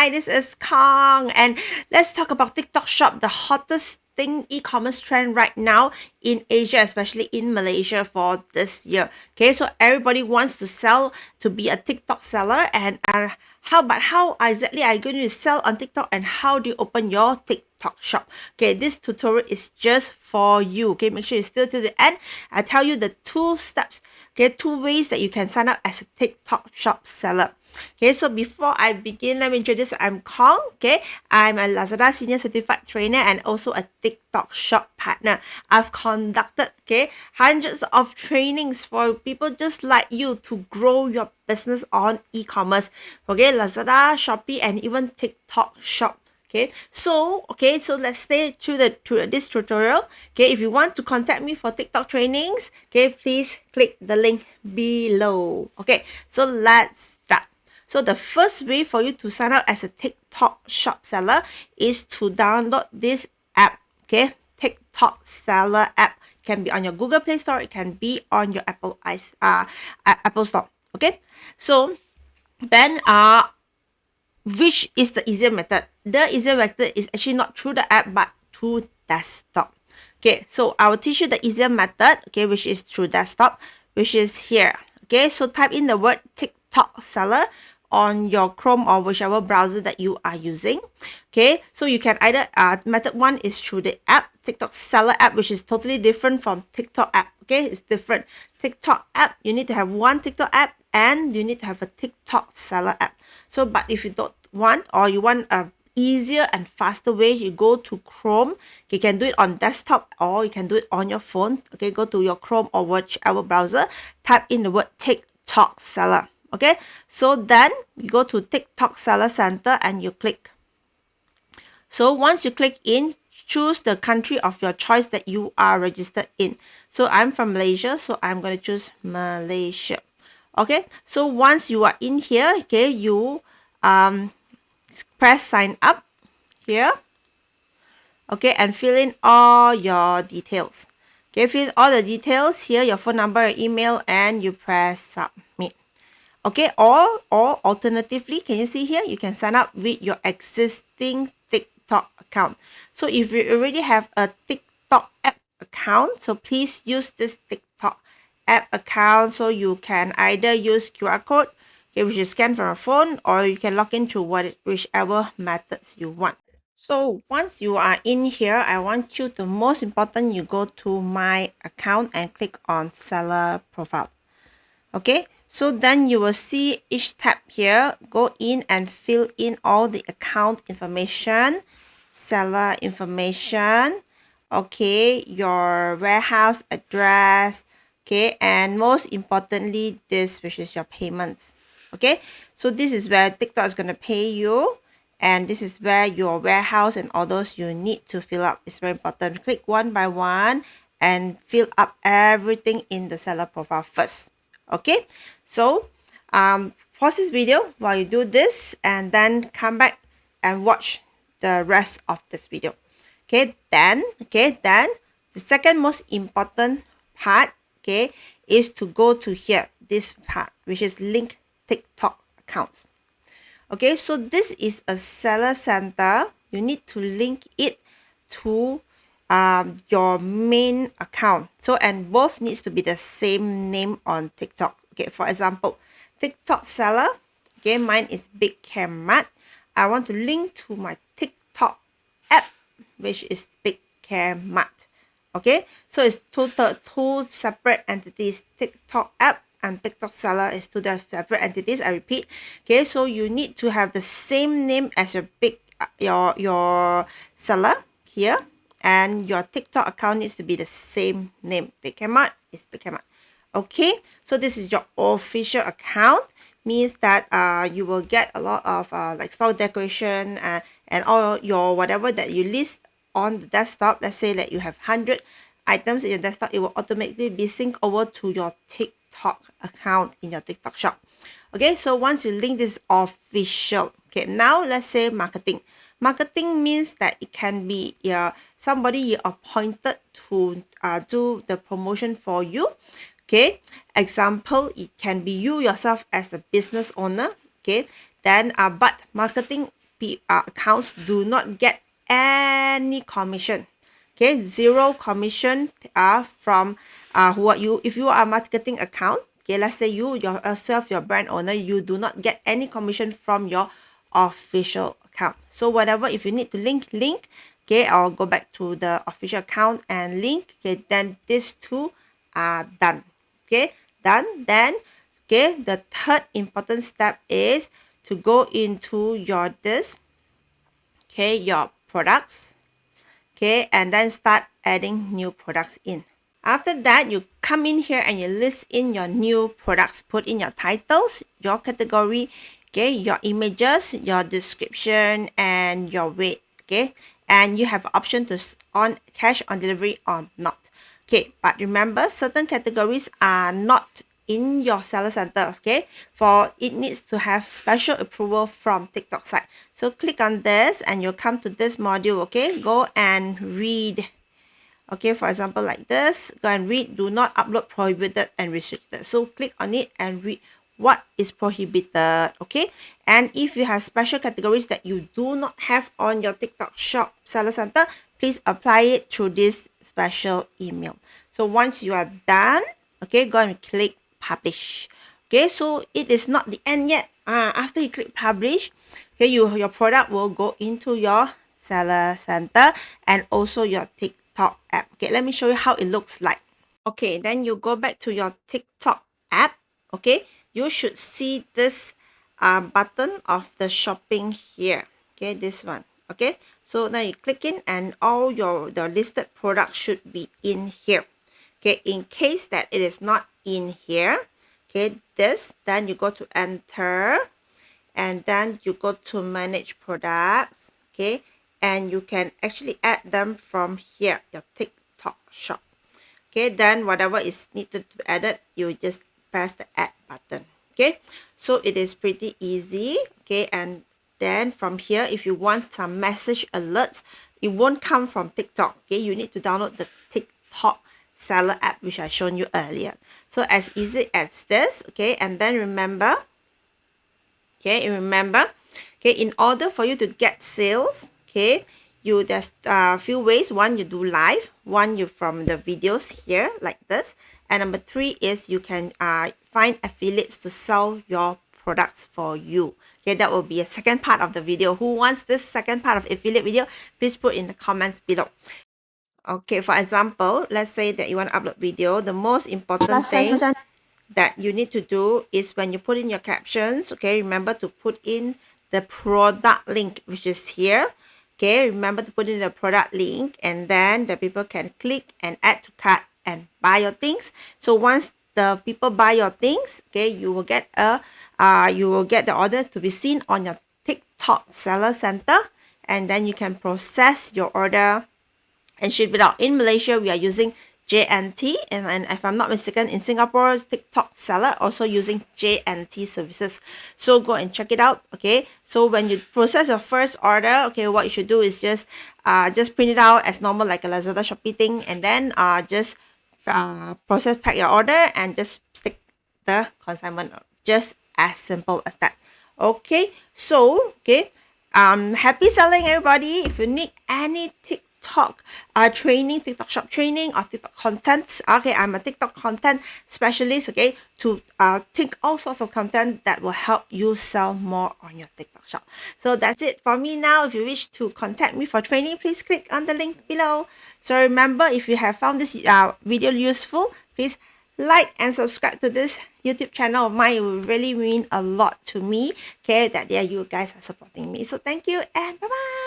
Hi, this is Kong, and let's talk about TikTok Shop, the hottest thing e-commerce trend right now in Asia, especially in Malaysia for this year. Okay, so everybody wants to sell, to be a TikTok seller, and how exactly are you going to sell on TikTok, and how do you open your TikTok shop? Okay, this tutorial is just for you. Okay, make sure you stay till the end. I tell you the two steps. Okay, two ways that you can sign up as a TikTok shop seller. Okay, so before I begin, let me introduce you. I'm Kong. Okay, I'm a Lazada Senior Certified Trainer and also a TikTok Shop Partner. I've conducted hundreds of trainings for people just like you to grow your business on e-commerce. Okay, Lazada, Shopee, and even TikTok Shop. So let's stay through this tutorial. Okay, if you want to contact me for TikTok trainings, please click the link below. Okay, so let's start. So the first way for you to sign up as a TikTok shop seller is to download this app. Okay, TikTok seller app can be on your Google Play Store. It can be on your Apple Store. Okay, so then which is the easier method? The easier method is actually not through the app but through desktop. Okay, so I will teach you the easier method, okay, which is through desktop, which is here. Okay, so type in the word TikTok seller on your Chrome or whichever browser that you are using. Okay, so you can either method one is through the app, TikTok seller app, which is totally different from TikTok app. Okay, it's different. TikTok app, you need to have one TikTok app and you need to have a TikTok seller app. So but if you don't want, or you want a easier and faster way, you go to Chrome. You can do it on desktop or you can do it on your phone. Okay, go to your Chrome or whichever browser, type in the word TikTok seller. Okay, so then you go to TikTok seller center and you click. So once you click in, choose the country of your choice that you are registered in. So I'm from Malaysia, so I'm going to choose Malaysia. Okay, so once you are in here, okay, you press sign up here. Okay, and fill in all your details. Okay, fill in all the details here, your phone number, email, and you press submit. Okay, or alternatively, can you see here, you can sign up with your existing TikTok account. So if you already have a TikTok app account, so please use this TikTok app account. So you can either use QR code, okay, which is scanned from a phone, or you can log in through whichever methods you want. So once you are in here, I want you to, most important, you go to my account and click on seller profile. Okay, so then you will see each tab here. Go in and fill in all the account information, seller information, okay, your warehouse address, okay, and most importantly, this, which is your payments. Okay, so this is where TikTok is going to pay you, and this is where your warehouse and all those you need to fill up. It's very important. Click one by one and fill up everything in the seller profile first. Okay, so pause this video while you do this and then come back and watch the rest of this video. Okay, then the second most important part, okay, is to go to here, this part, which is link TikTok accounts. Okay, so this is a seller center. You need to link it to your main account. So, and both needs to be the same name on TikTok. Okay, for example, TikTok seller. Okay, mine is Mart. I want to link to my TikTok app, which is Mart. Okay, so it's two separate entities. TikTok app and TikTok seller is two separate entities. I repeat. Okay, so you need to have the same name as your seller here, and your TikTok account needs to be the same name. Mart is Mart. Okay, so this is your official account. Means that you will get a lot of like store decoration and all your whatever that you list on the desktop. Let's say that you have 100 items in your desktop, it will automatically be synced over to your TikTok account in your TikTok shop. Okay, so once you link this official. Okay, now let's say marketing. Marketing means that it can be somebody you appointed to do the promotion for you. Okay, example, it can be you yourself as a business owner. Okay, then but marketing accounts do not get any commission. Okay, zero commission from if you are a marketing account. Okay, let's say you yourself, your brand owner, you do not get any commission from your official account. So whatever, if you need to link, okay, or go back to the official account and link, okay, then these two are done. Okay, done. Then, okay, the third important step is to go into your okay, your products, okay, and then start adding new products in. After that, you come in here and you list in your new products, put in your titles, your category, okay, your images, your description, and your weight, okay, and you have option to on cash on delivery or not. Okay, but remember, certain categories are not in your seller center, okay, for it needs to have special approval from TikTok side. So click on this and you'll come to this module, okay, go and read. Okay, for example, like this, go and read, do not upload prohibited and restricted. So click on it and read what is prohibited, okay? And if you have special categories that you do not have on your TikTok shop seller center, please apply it through this special email. So once you are done, okay, go and click publish. Okay, so it is not the end yet. After you click publish, okay, your product will go into your seller center and also your TikTok app. Okay, let me show you how it looks like. Okay, then you go back to your TikTok app. Okay, you should see this button of the shopping here. Okay, this one. Okay, so now you click in and all the listed products should be in here. Okay, in case that it is not in here, okay, then you go to enter and then you go to manage products, okay, and you can actually add them from here, your TikTok shop. Okay, then whatever is needed to be added, you just press the add button. Okay, so it is pretty easy. Okay, and then from here, if you want some message alerts, it won't come from TikTok. Okay, you need to download the TikTok seller app, which I shown you earlier. So as easy as this. Okay, and then remember, okay, in order for you to get sales, okay, there's a few ways. One, you do live. One, you from the videos here like this. And number 3 is you can find affiliates to sell your products for you. Okay, that will be a second part of the video. Who wants this second part of affiliate video? Please put in the comments below. Okay, for example, let's say that you want to upload video. The most important thing that you need to do is when you put in your captions, okay, remember to put in the product link, which is here. Okay, remember to put in the product link and then the people can click and add to cart and buy your things. So once the people buy your things, okay, you will get the order to be seen on your TikTok seller center, and then you can process your order and ship it out. In Malaysia, we are using JNT, and if I'm not mistaken, in Singapore, TikTok seller also using JNT services. So go and check it out. Okay, so when you process your first order, okay, what you should do is just print it out as normal, like a Lazada Shopee thing, and then just pack your order and just stick the consignment. Just as simple as that. Okay, so okay, happy selling, everybody. If you need any TikTok training, TikTok shop training, or TikTok content, okay, I'm a TikTok content specialist, okay, to think all sorts of content that will help you sell more on your TikTok shop. So that's it for me now. If you wish to contact me for training, please click on the link below. So remember, if you have found this video useful, please like and subscribe to this YouTube channel of mine. It will really mean a lot to me, okay, that you guys are supporting me. So thank you and bye-bye.